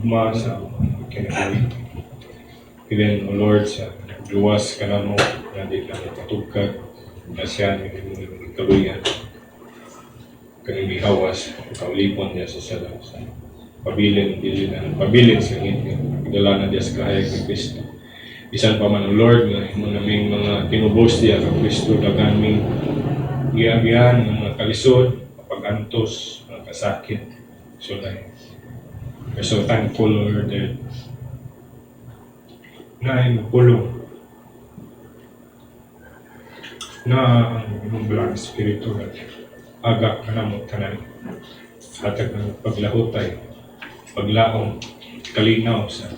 gugma sa kinabuhi. Even, O Lord, sa luwas ka na mo, na di ka napatugkad, na siya ng kaluyan, kanyang mihawas, kaulipon niya sa salas. Pabilin sa ngiti, pagdala na diya sa kahayag ni Kristo. Bisan pa man, O Lord, nga mo naming mga tinubos diya ka Kristo, dagan ming giyagihan ng mga kalisod, pag-antos, mga kasakit. So, we're so thankful, Lord, that na ay magpulong na ang imong Black Espiritu na agak ka na mo tanan, hatag ng paglahutay, paglaong, kalinaw sa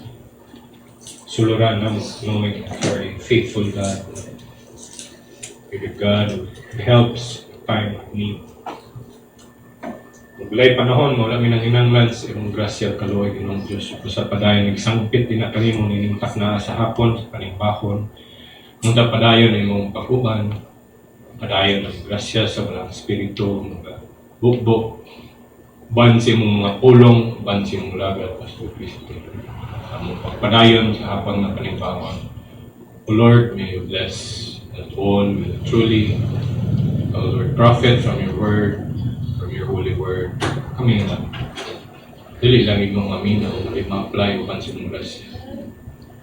suluran na mo, knowing for a faithful God, a God who helps time of need. Maglay panahon mo, lamin ang hinanglan sa imong grasya kaluoy ng Diyos. Sa padayon, nagsangpit, kanimo ninimtak na sa hapon, sa panimbahon. Nung padayon ay mong pakuban, padayon ng grasya sa walang Espiritu, mga bukbok, bansi mong mga pulong, bansi mong lagat, Pastor Cristo. Sa mong pagpadayon sa hapang na panimbahon. O Lord, may you bless that all will truly, O Lord, profit from your word, your holy word, kami nga dili lang imong aminaw na ma-apply o pansin mong grasya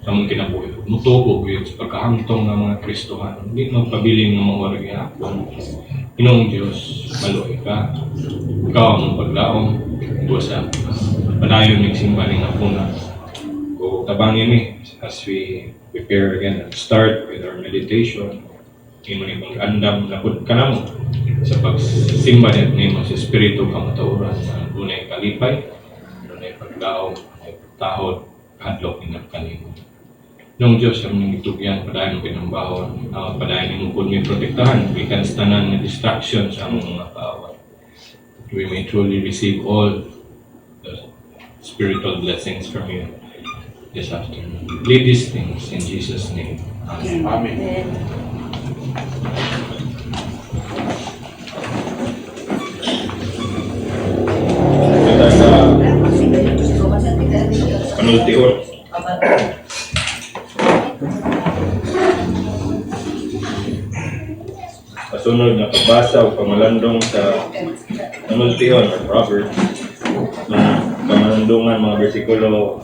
sa mong kinabuhi. Mutubo yun sa pagkahangtong ng mga Kristohan. Hindi magpabiling ng mga warag hapon. Inong Diyos, maluoy ka. Ikaw ang paglaong busa. Padayon ng simba ng hapuna. O tabangin as we prepare again and start with our meditation. Imo ni mag-andam na pud ka na mo sa pagsimba ni mo sa Espiritu kamatauran na dunay kalipay, dunay paglaom, dunay pagtahod, hadlok ni kanimo. Nung Diyos ang nangitugyan, padayon ng pinambahon, padayon ng kung may protektahan, we can tanan ng distraction sa among mga kaaway. We may truly receive all the spiritual blessings from you this afternoon. Lead these things in Jesus' name. Amen. Amen. Panultior. Kasunod na pagbasa o pamalandong sa panultior at Proverbs na pamalandungan mga versikulo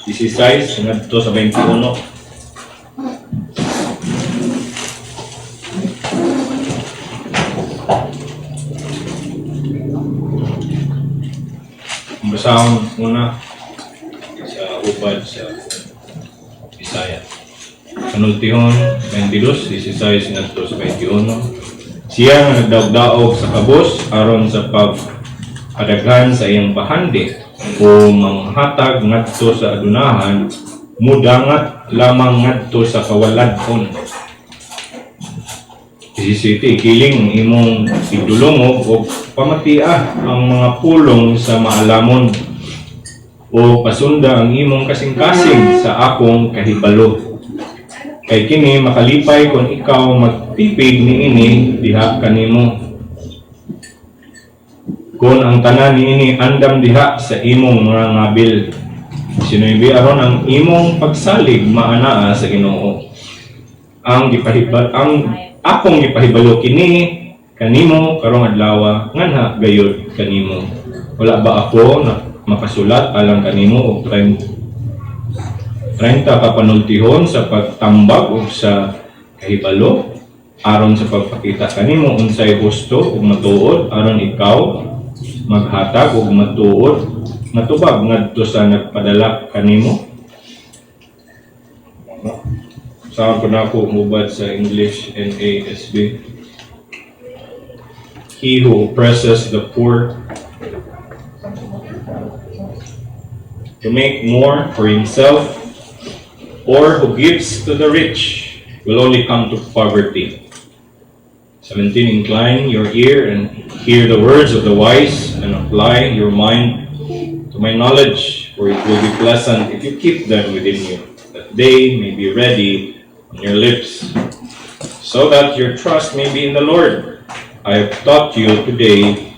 16 ngadto sa 21. Basahon muna sa ubad sa Bisaya. Panultihon 22, 16 ngadto sa 21. Siya nga nagdaog-daog sa kabos aron sa pagkadaghan sa iyang pahandi o manghatag ngadto sa adunahan, mudangat lamang ngadto sa kawaladon. 17, kiling ang imong idulongog o pamatia ang mga pulong sa maalamon o pasunda ang imong kasing-kasing sa akong kahibalo. Kay kini makalipay kung ikaw magtipig niini diha kanimo. Kung ang tanan niini andam diha sa imong mga ngabil. Sinuibi aron ang imong pagsalig maanaa sa Ginoo. Ang akong gipahibalo kini kanimo karong adlaw nganha gayud kanimo. Wala ba ako na makasulat alang kanimo og 30 ka panultihon sa pagtambag o sa kahibalo aron sa pagpakita kanimo unsay gusto ug matuod aron ikaw maghatag og matuod matubag ngadto sa nagpadala kanimo. Saan ko na ako umubad sa English NASB. He who oppresses the poor to make more for himself or who gives to the rich will only come to poverty. 17, incline your ear and hear the words of the wise and apply your mind to my knowledge, for it will be pleasant if you keep them within you, that they may be ready on your lips, so that your trust may be in the Lord. I have taught you today,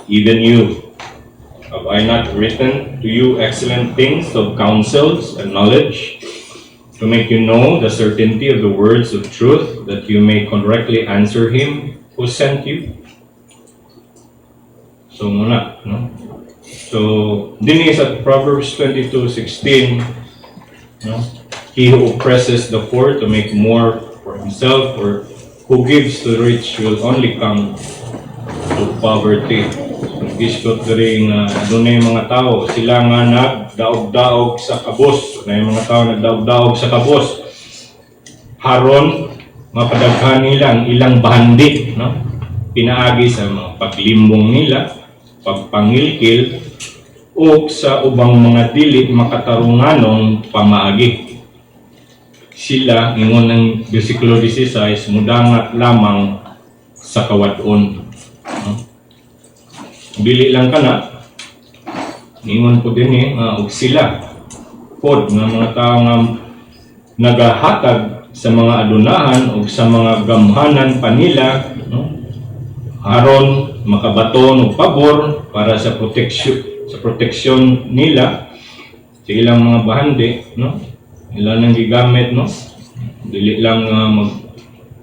even you. Have I not written to you excellent things of counsels and knowledge, to make you know the certainty of the words of truth, that you may correctly answer him who sent you? So muna, no? So, din sa Proverbs 22:16, no? He who oppresses the poor to make more for himself, or who gives to the rich, will only come to poverty. So, giskot rin doon na yung mga tao, sila nga nagdaog-daog sa kabos. Na yung mga tao nagdaog-daog sa kabos. Haron, mapadaghan nila ang ilang bahandi, no? Pinaagi sa mga paglimbong nila, pagpangilkil, o sa ubang mga dili makatarunganong pamaagi. Sila, ingon ng versikulo 16, mudangat lamang sa kawadon. Bili lang ka na, ingon po din og sila, pod ng mga tao nga nagahatag sa mga adunahan o sa mga gamhanan panila, no? Aron makabaton og pabor para sa proteksyon nila sa ilang mga bahandi, no? Ilan ang gigamit, no? Dili lang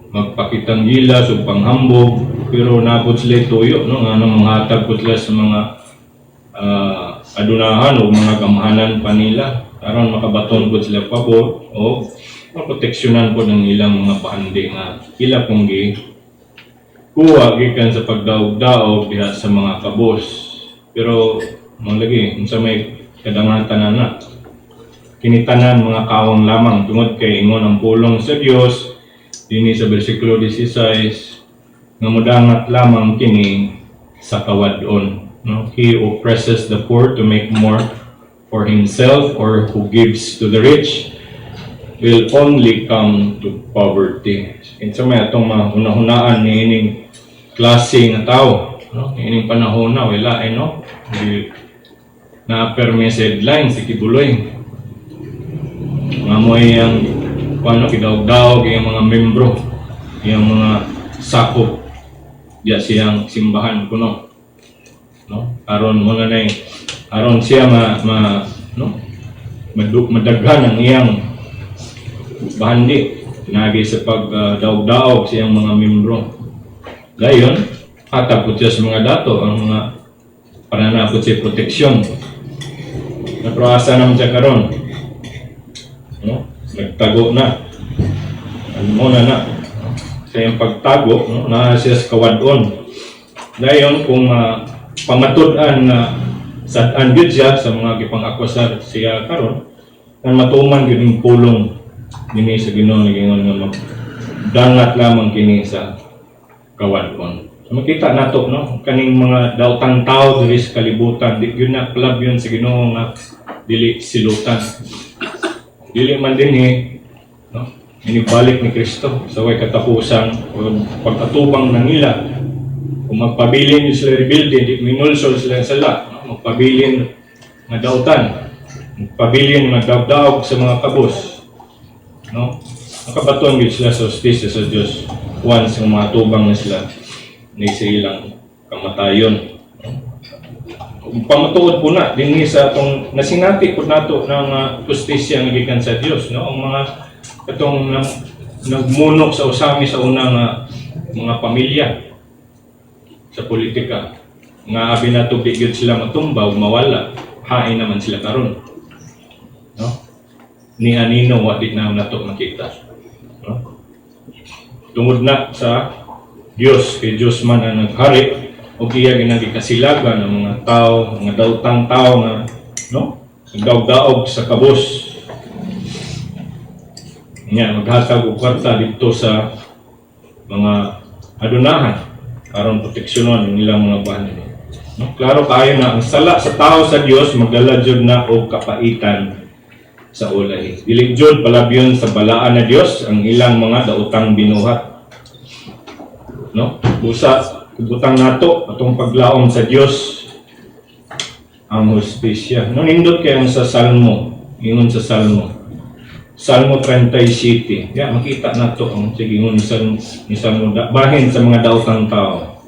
magpakitang gilas o panghambog, pero napod sila tuyo, no? Nga nang manghatag po sila sa mga adunahan o mga gamhanan panila aron makabaton po sila pabor o maproteksyonan po ng ilang mga bahandi nga ila pong kuha gikan sa pagdaog-daog diha sa mga kabos. Pero malagi unsa may kadangatan na kinitanan mga kawang lamang tungod kay ingon ang pulong sa Dios dinhi sa bersikulo 16 nga mudangat lamang kini sa kawadon, no? He who oppresses the poor to make more for himself, or who gives to the rich, will only come to poverty. Insa may atong mga hunahunaan ni ining klase nga tao, no? Ining panahon na wala no? Na perme sa headline si Kibuloy. Nga mo yung kidaog-daog yung mga membro, yung mga sakop diya siyang simbahan kuno, no? Aron mo na aron siya madaghan ang iyang bahandi nagi sa pagdaog-daog siyang mga membro. Dayon hatag po siya sa mga dato ang mga pananapot sa proteksyon. Naproasa naman siya karon, no? Nagtago na. Ano mo na sa iyang pagtago, no? Na siya sa kawadon. Dayon kung pamatud-an na sad-an gyud siya sa mga gipang-akusar siya karon, nang matuman gyud ning pulong dinhi sa Ginoo nagingon nga dangat lamang kini sa kawadon. So, makita nato, no, kaning mga daotang tao diri sa kalibutan, di gyud na club yun sa Ginoo nga dili silutan. Dili man dinhi, no, inibalik ni Kristo sa way katapusan o pag-atubang na nila. Kung magpabilin sila rebuild, di minulsol sila sala, no? Magpabilin nga dautan, magpabilin nga daog-daog sa mga kabos, no? Makabaton gyud sila sa hustisya sa Dios once nga matubang na sila ni sa ilang kamatayon. Kung pamatuod po na dinhi sa atong nasinati po nato ng hustisya nga gikan sa Dios, no? Ang mga katong nagmunok sa usami sa unang mga pamilya sa politika nga abi na tubig gyud sila matumbaw mawala, hain naman sila karon, no? Ni anino wa di na nato makita, no? Tungod na sa Dios, kay Dios man ang naghari o iya ginagikasilagan ng mga tao, mga daotang tao nga, no, nagdaog-daog sa kabos nya maghatag og kwarta dito sa mga adunahan aron proteksyonon ang ilang mga bahandi, no? Klaro kayo na ang sala sa tao sa Dios magdala jud na og kapaitan sa ulay. Dili jud palabyon sa balaan na Dios ang ilang mga daotang binuhat, no? Busa kubutang nato atong paglaom sa Dios ang hustisya. No, nindot kay ang sa Salmo, ingon sa Salmo 37. Ya, makita nato ang sigingon ni Salmo bahin sa mga daotang tao.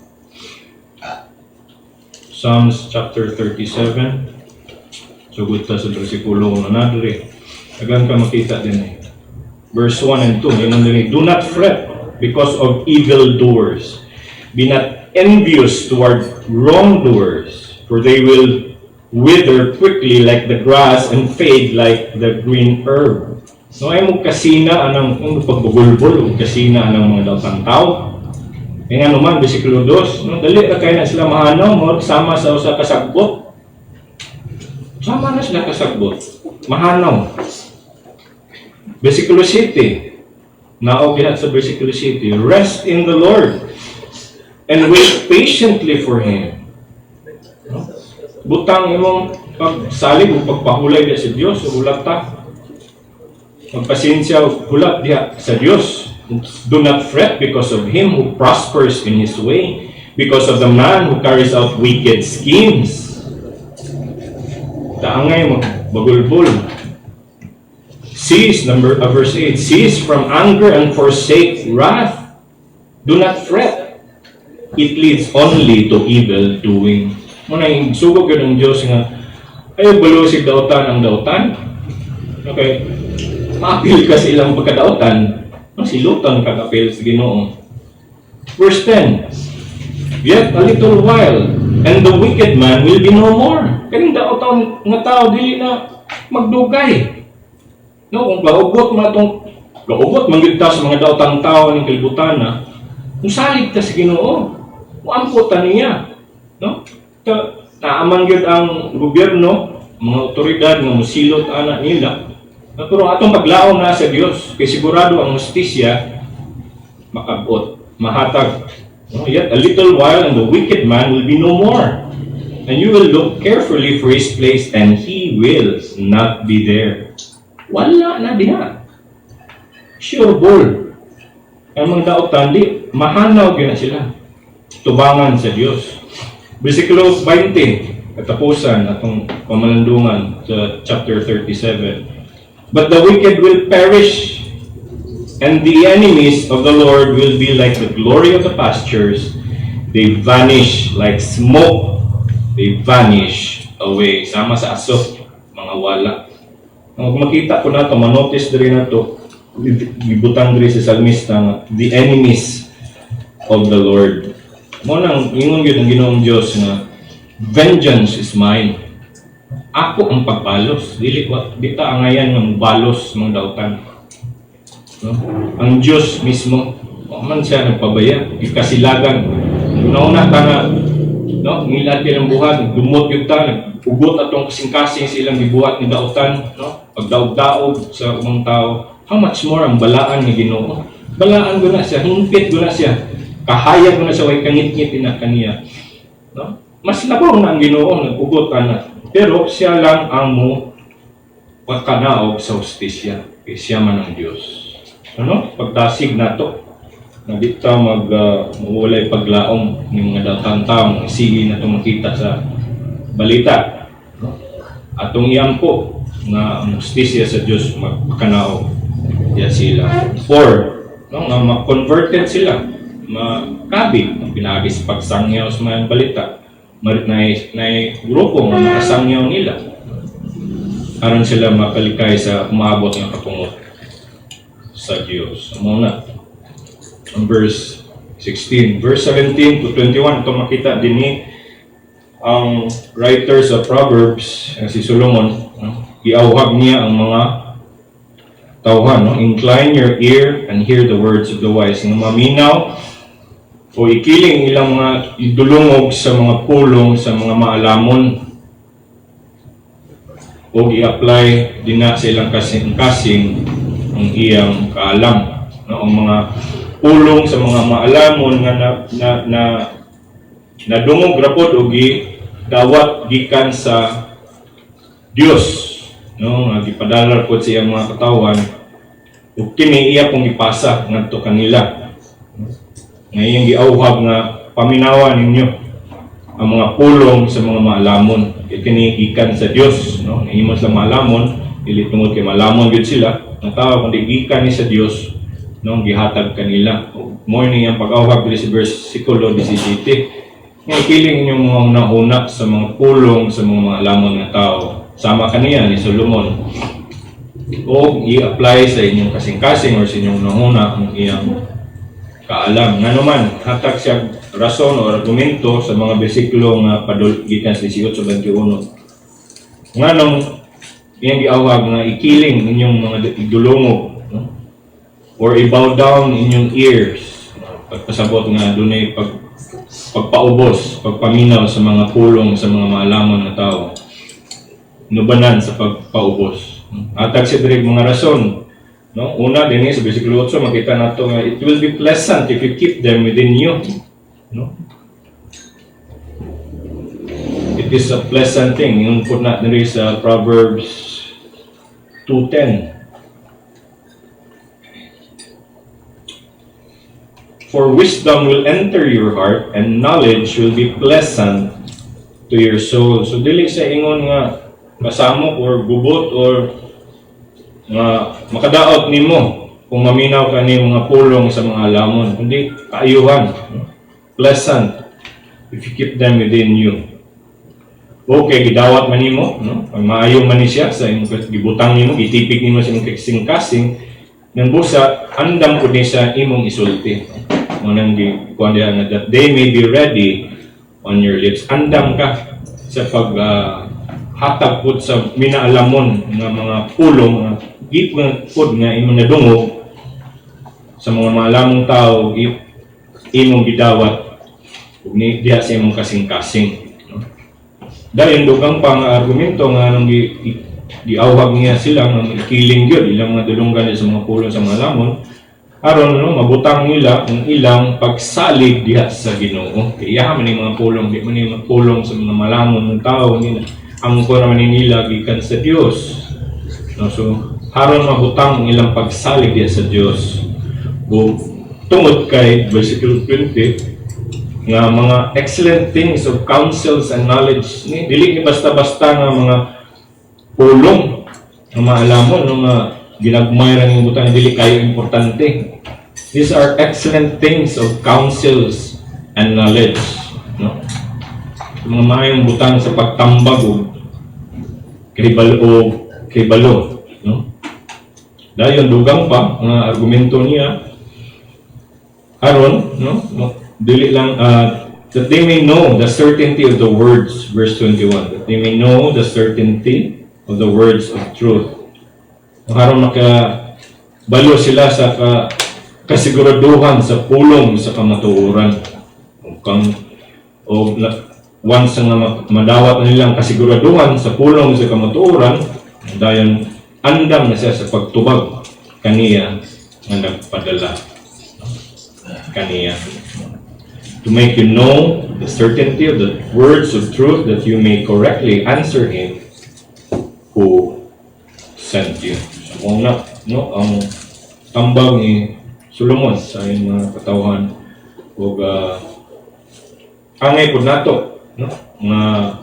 Psalms chapter 37. Sugod ta sa bersikulo na nadiri. Agan ka makita din eh. Verse 1 and 2. Yun din, do not fret because of evildoers. Be not envious toward wrongdoers, for they will wither quickly like the grass and fade like the green herb. So ay mo kasina anang pagbubulbol, kasina anang mga daotang tao. Kaya nga naman, bersikulo 2, no, dali na kayo na sila mahanaw, mo sama sa usa ka sagbot. Sama na sila kasagbot. Mahanaw. Bersikulo 7, naog diha sa bersikulo 7, rest in the Lord and wait patiently for Him. No? Butang imong pagsalig o pagpahulay diha sa Dios, ulat ta. Magpasensya o hulat diha sa Dios. Do not fret because of him who prospers in his way, because of the man who carries out wicked schemes. Taangay magbagulbol. Cease, verse 8, cease from anger and forsake wrath. Do not fret. It leads only to evil doing. Muna yung sugog yun ng Diyos nga, ay balusig dautan ang dautan. Okay. Maapil ka sa ilang pagkadautan, silutan kakapil sa Ginoo. Verse 10, yet a little while, and the wicked man will be no more. Kaning daotan nga tao, dili na magdugay. No, kung gaugot manggid ta sa mga daotang tao ng kalibutan na, kung salig ta sa Ginoo, muamputan niya. No? Naaman gyud ang gobyerno, mga otoridad nga musilot anak nila. Pero atong paglaom na sa Dios, kay sigurado ang justisya makabot, mahatag. No? Yet a little while and the wicked man will be no more. And you will look carefully for his place and he will not be there. Wala na diha. Sure ball. Ang mga daotan di mahanaw gyud na sila. Tubangan sa Dios. Bersikulo 20, katapusan atong pamalandungan sa chapter 37. But the wicked will perish, and the enemies of the Lord will be like the glory of the pastures. They vanish like smoke. They vanish away. Sama sa aso, mga wala. Kung makita ko na ito, manotice na rin na ito, ibutang rin sa salmista nga, the enemies of the Lord. Munang, ingon yun ang Ginoong Diyos na, vengeance is mine. Ako ang pagbalos. Dili ta angayan ng balos mga dautan. No? Ang Diyos mismo, man siya nagpabaya, ikasilagan. Una-una ta nga, no, ngilad ka ng buhat, dumot yung ta, nag-ugot atong kasing-kasing silang gibuhat ni dautan, no? Pagdaog-daog sa umang tao. How much more ang balaan ni Ginoo? Balaan ko na siya, himpit ko na siya, kahayag ko na siya, way kangit-ngit na kaniya. No? Mas labaw na ang Ginoo, nag-ugot ka na. Pero siya lang ang mo pagkanaog sa justisya. Kaya siya man ang Diyos. Ano? Pagtasig na to. Na di ta mawalay paglaom ng mga datang taong sige na ito makita sa balita. No? Atong iyampo na ang justisya sa Diyos magpakanaog. Diyan sila. 4. No? Ma-converted sila. Makabig. Pinagis pagsangyaw sa mga balita. Na grupo nga nakasangyaw nila. Aron sila makalikay sa umabot ng katungot sa Diyos. Muna, ang verse 16. Verse 17 to 21, ito makita din ni ang writers of Proverbs, si Solomon, no? Iauhag niya ang mga tauhan. No? Incline your ear and hear the words of the wise. Nga maminaw o ikiling ilang mga idulungog sa mga pulong sa mga maalamon o i-apply din na sa ilang kasing-kasing ang iyang kaalam. No? Ang mga pulong sa mga maalamon na nadungog rapod o dawat gikan sa Dios. No? Gipadala po sa iyang mga katawan o kini iya pong ipasa ngadto kanila. Ngayong giauhag nga paminawa ninyo ang mga pulong sa mga maalamon. Ikinigikan sa Dios, no? Ngayon sa maalamon, dili tungod kay maalamon gyud sila, ang tao kundi gikan ni sa Dios, no? Gihatag kanila. Morning ang pag-auhag diri sa versikulo 17. Nga ikiling inyong mga una-una sa mga pulong sa mga alamon nga tao. Sama kaniya ni Solomon. O i-apply sa inyong kasing-kasing or sa inyong una ang iyang kaalam. Nga naman, hatag siya rason o argumento sa mga besiklo nga gikan sa 18:21. Nga nung iyang giawag nga ikiling inyong mga idulungog, no? Or i-bow down inyong ears. Pagpasabot nga dunay pagpaubos, pagpaminaw sa mga pulong sa mga maalamon na tao. Nubanan sa pagpaubos. Atag siya direk mga rason. No? Una, din sa versikulo 8, makita nato nga it will be pleasant if you keep them within you. No? It is a pleasant thing. Yung put na din sa Proverbs 2:10. For wisdom will enter your heart, and knowledge will be pleasant to your soul. So, dili sa ingon nga masamok or gubot or nga makadaot nimo kung maminaw ka ni mga pulong sa mga alamon. Kundi kaayuhan. Pleasant if you keep them within you. Okay, gidawat man nimo, no? Pag maayo man ni siya sa imong gibutang nimo, gitipik nimo sa imong kasing-kasing, nang busa andam pud ni sa imong isulti. Manang gikuan diha nga that they may be ready on your lips. Andam ka sa pag hatag pud sa minaalamon nga mga pulong nga gipon pud nga imong nadungog sa mga maalamong tao imong gidawat ug ni diha sa imong kasing-kasing. Dahil dugang pang argumento nga nang giawhag niya sila nga ikiling gyud ilang mga dulunggan sa mga pulong sa mga lamon aron mabutang nila ang ilang pagsalig diha sa Ginoo. Kaya man ni mga pulong, di man ni mga pulong sa mga malamon ng tao nila. Ang ko naman nila gikan sa Dios. No, so aron mabutang ang ilang pagsalig diha sa Dios. Tungod kay versicle 20 nga mga excellent things of counsels and knowledge ni dili ni basta-basta nga mga pulong nga maalamon nga ginagmay ra ning butang dili kayo importante. These are excellent things of counsels and knowledge, no? Mga mayong butang sa pagtambag o kribalo, no? Dayon dugang pa nga argumento niya aron, no? Dili lang that they may know the certainty of the words, verse 21. That they may know the certainty of the words of truth. Aron makabalo sila sa kasiguraduhan sa pulong sa kamatuoran. Once nga madawat na nilang kasiguraduhan sa pulong sa kamatuoran, dayon andam na siya sa pagtubag kaniya nga nagpadala kaniya. To make you know the certainty of the words of truth, that you may correctly answer him who sent you. So, una, no, ang tambag ni Solomon sa iyong mga katawhan o angay po nato, no, mga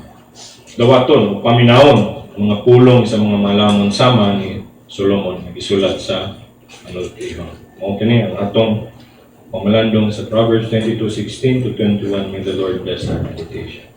dawaton o paminawon mga pulong sa mga malamon sama ni Solomon nagisulat sa Anultiho. Okay ang atong pamalandong sa Proverbs 22:16 to 21. May the Lord bless our meditation.